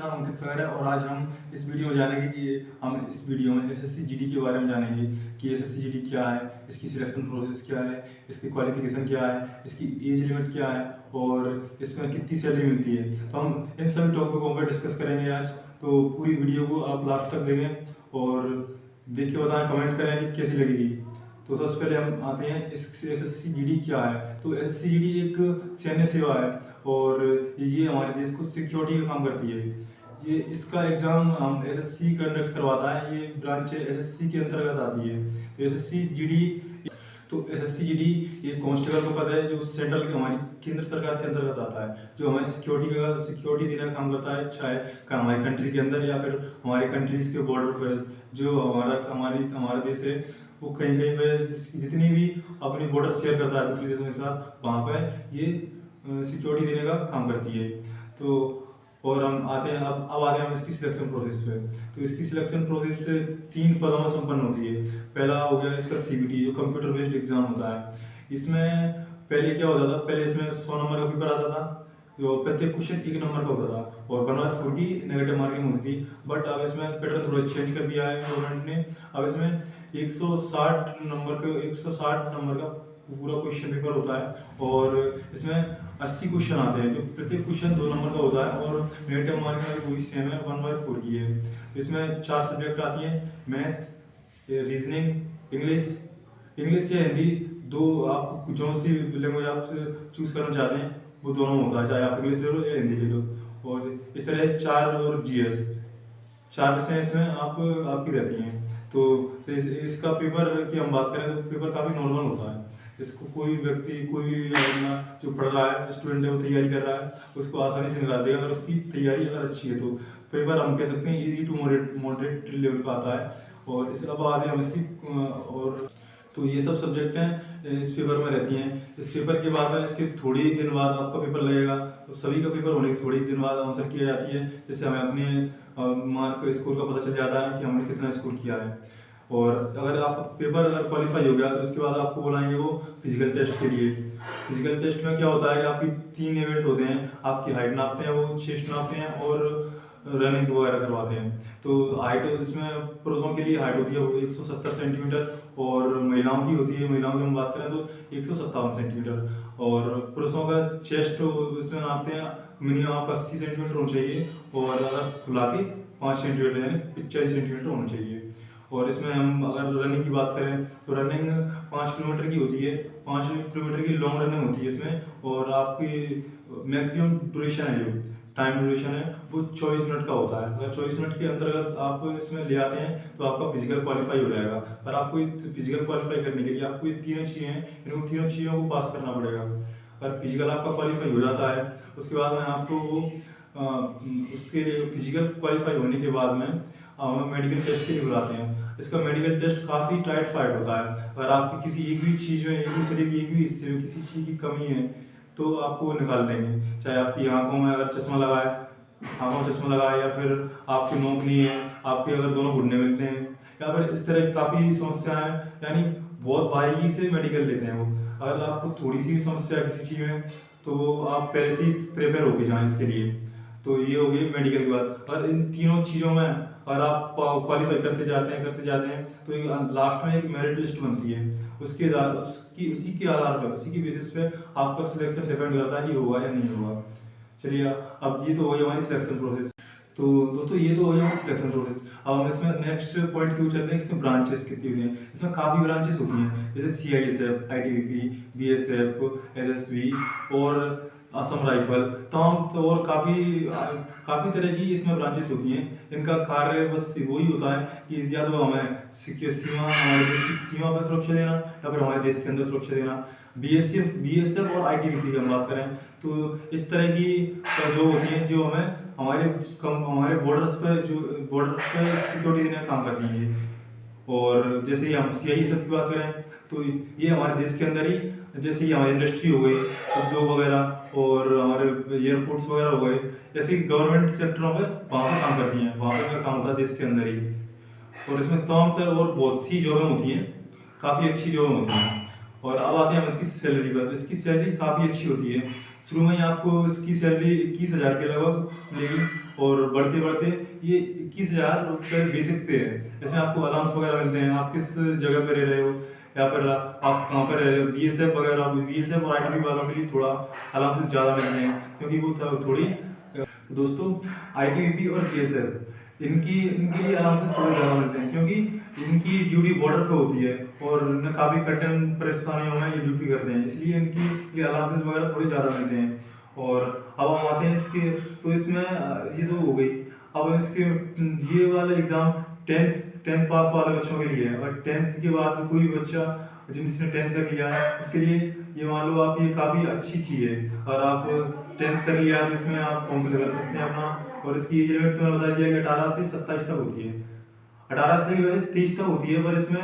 नाम अंकित सर है और आज हम इस वीडियो में जानेंगे कि हम इस वीडियो में एसएससी जीडी के बारे में जानेंगे कि एसएससी जीडी क्या है, इसकी सिलेक्शन प्रोसेस क्या है, इसकी क्वालिफिकेशन क्या है, इसकी एज लिमिट क्या है और इसमें कितनी सैलरी मिलती है। तो हम इन सभी टॉपिकों पर डिस्कस करेंगे आज। तो पूरी वीडियो को आप लास्ट तक देखें और देख के बताएं, कमेंट करें कि कैसी लगेगी। तो सबसे पहले हम आते हैं इस एसएससी जीडी क्या है। तो एसएससी जीडी एक सैन्य सेवा है और ये हमारे देश को सिक्योरिटी का काम करती है। ये इसका एग्ज़ाम हम एसएससी कंडक्ट करवाता है। ये ब्रांच एसएससी के अंतर्गत आती है। एसएससी जीडी तो एसएससी जीडी ये कांस्टेबल का पद है जो सेंट्रल हमारी केंद्र सरकार के अंतर्गत आता है, जो हमारी सिक्योरिटी देने का काम करता है, चाहे हमारी कंट्री के अंदर या फिर हमारे कंट्रीज के बॉर्डर पर। जो हमारा देश है वो कहीं कहीं पे जितनी भी अपनी बॉर्डर शेयर करता है दूसरे देशों के साथ, वहाँ पर ये सिक्योरिटी देने का काम करती है। तो और हम आते हैं अब आते हैं हम इसकी सिलेक्शन प्रोसेस पे। तो इसकी सिलेक्शन प्रोसेस से 3 पदों में संपन्न होती है। पहला हो गया इसका सीबीटी, जो कंप्यूटर बेस्ड एग्जाम होता है। इसमें पहले क्या होता था, पहले इसमें 100 नंबर का पेपर आता था, जो प्रत्येक क्वेश्चन 1 नंबर का होता था और 1/4 की नेगेटिव मार्किंग होती थी। बट अब इसमें पैटर्न थोड़ा चेंज कर दिया है गवर्नमेंट ने। अब इसमें 160 नंबर का पूरा क्वेश्चन पेपर होता है और इसमें 80 क्वेश्चन आते हैं, जो प्रत्येक क्वेश्चन 2 नंबर का होता है और नेगेटिव मार्किंग पूरी सेम है, 1/4 की है। इसमें 4 सब्जेक्ट आती हैं, मैथ, रीजनिंग, इंग्लिश या हिंदी। दो आप जो सी लैंग्वेज आप चूज करना चाहते हैं वो दोनों होता है, चाहे आप इंग्लिश ले लो या हिंदी ले लो। और इस तरह 4 और जीएस 4 विषय इसमें आपकी रहती हैं। तो इसका पेपर की हम बात करें तो पेपर काफ़ी नॉर्मल होता है। इसको कोई भी अपना जो पढ़ रहा है, स्टूडेंट है, वो तैयारी कर रहा है, उसको आसानी से निकाल देगा अगर उसकी तैयारी अगर अच्छी है। तो पेपर हम कह सकते हैं इजी टू मॉडरेट लेवल का आता है। और इस अब आते हैं हम इसकी और तो ये सब सब्जेक्ट हैं इस पेपर में रहती हैं। इस पेपर के बाद में इसके थोड़ी दिन बाद आपका पेपर लगेगा। तो सभी का पेपर होने के थोड़ी दिन बाद आंसर किया जाती है, जिससे हमें अपने मार्क स्कोर का पता चल जाता है कि हमने कितना स्कोर किया है। और अगर आप पेपर अगर क्वालिफाई हो गया तो उसके बाद आपको बुलाएंगे वो फिजिकल टेस्ट के लिए। फिजिकल टेस्ट में क्या होता है कि आपकी 3 इवेंट होते हैं। आपकी हाइट नापते हैं, वो चेस्ट नापते हैं और रनिंग वगैरह करवाते हैं। तो हाइट इसमें पुरुषों के लिए हाइट होती है वो 170 सेंटीमीटर और महिलाओं की होती है, महिलाओं की हम बात करें तो 157 सेंटीमीटर। और पुरुषों का चेस्ट इसमें नापते हैं, मिनिमम आपका 80 सेंटीमीटर होना चाहिए और अगर खुला के 5 सेंटीमीटर यानी 45 सेंटीमीटर होना चाहिए। और इसमें हम अगर रनिंग की बात करें तो रनिंग 5 किलोमीटर की होती है, 5 किलोमीटर की लॉन्ग रनिंग होती है इसमें। और आपकी मैक्सिमम ड्यूरेशन है, जो टाइम ड्यूरेशन है वो 24 मिनट का होता है। अगर 24 मिनट के अंतर्गत आप इसमें ले आते हैं तो आपका फिजिकल क्वालिफाई हो जाएगा। पर आपको फिजिकल क्वालिफाई करने के लिए आपको ये 3 चीज़ें हैं, इनको 3 चीज़ों को पास करना पड़ेगा। अगर फिजिकल आपका क्वालिफाई हो जाता है उसके बाद में आपको वो उसके लिए फिजिकल क्वालिफाई होने के बाद में मेडिकल टेस्ट के लिए बुलाते हैं। इसका मेडिकल टेस्ट काफ़ी टाइट फाइट होता है। अगर आपकी किसी एक भी चीज़ में, एक भी शरीर की एक भी हिस्से में किसी चीज़ की कमी है तो आपको निकाल देंगे। चाहे आपकी आंखों में अगर चश्मा लगाए, आंखों में चश्मा लगाए, या फिर आपकी नोक नहीं है, आपके अगर दोनों घुटने मिलते हैं, या फिर इस तरह की काफ़ी समस्याएं, यानी बहुत बारीकी से मेडिकल लेते हैं वो। अगर आपको थोड़ी सी भी समस्या है किसी चीज़ में तो आप पहले से ही प्रिपेयर होके जाएँ इसके लिए। तो ये हो गई मेडिकल की बात। अगर इन तीनों चीज़ों में अगर आप क्वालिफाई करते जाते हैं तो लास्ट में एक मेरिट लिस्ट बनती है। उसी के आधार पर, उसी की बेसिस पे आपका सिलेक्शन डिपेंड करता है कि होगा या नहीं होगा। चलिए अब ये तो हो गई हमारी सिलेक्शन प्रोसेस। तो दोस्तों ये तो हो गया हमारी सिलेक्शन प्रोसेस। अब हम इसमें नेक्स्ट पॉइंट क्यों चलते हैं, इसमें ब्रांचेस कितनी होती हैं। इसमें काफ़ी ब्रांचेस होती हैं, जैसे CISF, ITBP, BSF, SSB और असम राइफल, तमाम। तो और काफ़ी तरह की इसमें ब्रांचेस होती हैं। इनका कार्य बस वही होता है कि या तो हमें हमारे देश की सीमा पर सुरक्षा देना या फिर हमारे देश के अंदर सुरक्षा देना। BSF और ITBP की हम बात करें तो इस तरह की जो होती हैं, जो हमें हमारे बॉर्डर पे सिक्योरिटी देने का काम करती हैं। और जैसे ही हम CISF की बात करें तो ये हमारे देश के अंदर ही, जैसे ही हमारी इंडस्ट्री हो गई, उद्योग वगैरह और हमारे एयरपोर्ट्स वगैरह हो गए, जैसे गवर्नमेंट सेक्टरों पे वहाँ पर काम करती हैं, वहाँ पर काम होता है देश के अंदर ही। और इसमें तमाम तरह और बहुत सी जॉबें होती हैं, काफ़ी अच्छी जॉबें होती हैं। और अब आते हैं हम इसकी सैलरी पर। इसकी सैलरी काफ़ी अच्छी होती है। शुरू में ही आपको इसकी सैलरी 21,000 के लगभग मिलेगी और बढ़ते बढ़ते ये 21,000 रुपये बेसिक पे है। इसमें आपको अलाउंस वगैरह मिलते हैं, आप किस जगह पर रह रहे हो या फिर आप कहाँ पर रह रहे हो। बीएसएफ वगैरह, बीएसएफ और आईटीबीपी वालों के लिए थोड़ा अलाउंसेस ज़्यादा मिलते हैं क्योंकि वो थोड़ी। तो दोस्तों आईटीबीपी और बीएसएफ इनके लिए अलाउंसेस थोड़े ज़्यादा मिलते हैं क्योंकि इनकी ड्यूटी बॉर्डर पे होती है और इनमें काफ़ी कठिन परिस्थितियों में ये ड्यूटी करते हैं, इसलिए इनकी ये अलाउंसेस वगैरह थोड़े ज़्यादा मिलते हैं। और अब हम आते हैं इसके, तो इसमें ये तो हो गई। अब इसके ये वाला एग्ज़ाम टेंथ पास वाले बच्चों के लिए है और टेंथ के बाद कोई बच्चा जिसने टेंथ कर लिया है उसके लिए ये मान लो आप, ये काफ़ी अच्छी चीज़ है। और आप टेंथ कर लिया तो इसमें आप फॉर्म फिल कर सकते हैं अपना। और इसकी एज लिमिट तो बता दिया कि 18 से 27 तक होती है। 18 से लेकर 23 तक होती है, पर इसमें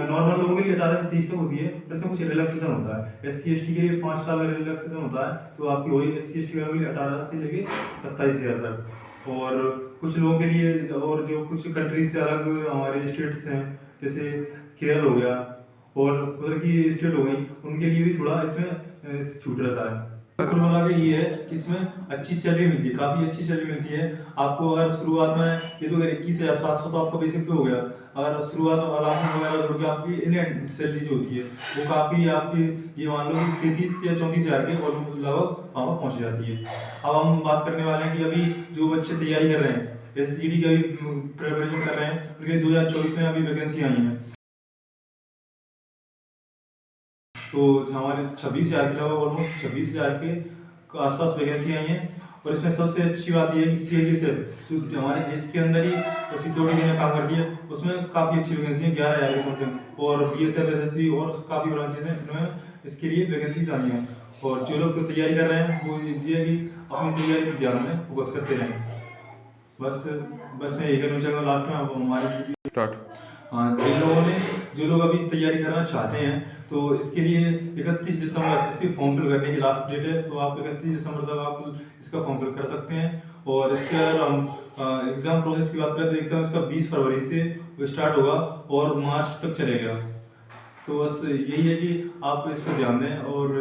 नॉर्मल लोगों के लिए 18 से 30 तक होती है, पर इसमें कुछ रिलैक्सेशन होता है। SC ST के लिए 5 साल का रिलैक्सेशन होता है, तो आपकी वही SC ST वालों के लिए 18 से लेके 27,000 तक। और कुछ लोगों के लिए, और जो कुछ कंट्रीज से अलग हमारे स्टेट्स हैं जैसे केरल हो गया और उधर की स्टेट हो गई, उनके लिए भी थोड़ा इसमें छूट रहता है। कुल मिला के ये है कि इसमें अच्छी सैलरी मिलती है, काफ़ी अच्छी सैलरी मिलती है आपको। अगर शुरुआत में ये तो 21,700 तो आपका बेसिक पे हो गया, अगर शुरुआत में अलाउंस वगैरह जोड़ के आपकी इन सैलरी जो होती है वो काफ़ी आपकी, ये मान लो कि 33 या 34,000 के और लगभग वहाँ पर पहुँच जाती है। अब हम बात करने वाले हैं कि अभी जो बच्चे तैयारी कर रहे हैं, SCD की अभी प्रिपरेशन कर रहे हैं, उनके लिए 2024 में अभी वैकेंसी आई हैं। तो हमारे 26,000 के अलावा ऑलमोस्ट 26,000 के आसपास वैकेंसी आई हैं। और इसमें सबसे अच्छी बात यह है कि CHSF जो हमारे देश के अंदर ही सिक्योरिटी में काम करती है, उसमें काफ़ी अच्छी वैकेंसी है, 11,000 के समथिंग। और BSF SSB और काफ़ी ब्रांचेज हैं जिनमें इसके लिए वैकेंसीज आई हैं। और जो लोग तैयारी कर रहे हैं वो ये कि अपनी तैयारी पर ध्यान में फोकस करते रहें। बस मैं यही कहना चाहूँगा लास्ट में। अब हमारे स्टार्ट, हाँ, जो लोग अभी तैयारी करना चाहते हैं तो इसके लिए 31 दिसंबर इसकी फॉर्म फिल करने की लास्ट डेट है, तो आप 31 दिसंबर तक आप इसका फॉर्म फिल कर सकते हैं। और इसके अगर हम एग्ज़ाम प्रोसेस की बात करें तो एग्ज़ाम इसका 20 फरवरी से स्टार्ट होगा और मार्च तक चलेगा। तो बस यही है कि आप इस पर ध्यान दें और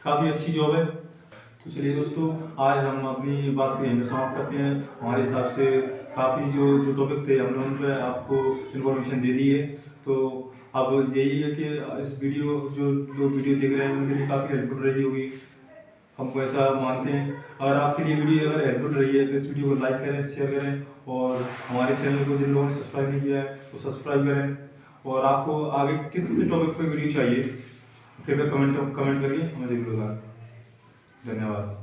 काफ़ी अच्छी जॉब है। तो चलिए दोस्तों, आज हम अपनी बात को यहीं पर समाप्त करते हैं। हमारे हिसाब से काफ़ी जो टॉपिक थे हमने उन पर आपको इन्फॉर्मेशन दे दी है। तो अब यही है कि इस वीडियो, जो लोग वीडियो देख रहे हैं उनके लिए काफ़ी हेल्पफुल रही होगी, हमको ऐसा मानते हैं। अगर आपके लिए वीडियो अगर हेल्पफुल रही है तो इस वीडियो को लाइक करें, शेयर करें और हमारे चैनल को जिन लोगों ने सब्सक्राइब नहीं किया है वो सब्सक्राइब करें। और आपको आगे किस टॉपिक पर वीडियो चाहिए कृपया कमेंट करके हमें जरूर बताएं। धन्यवाद।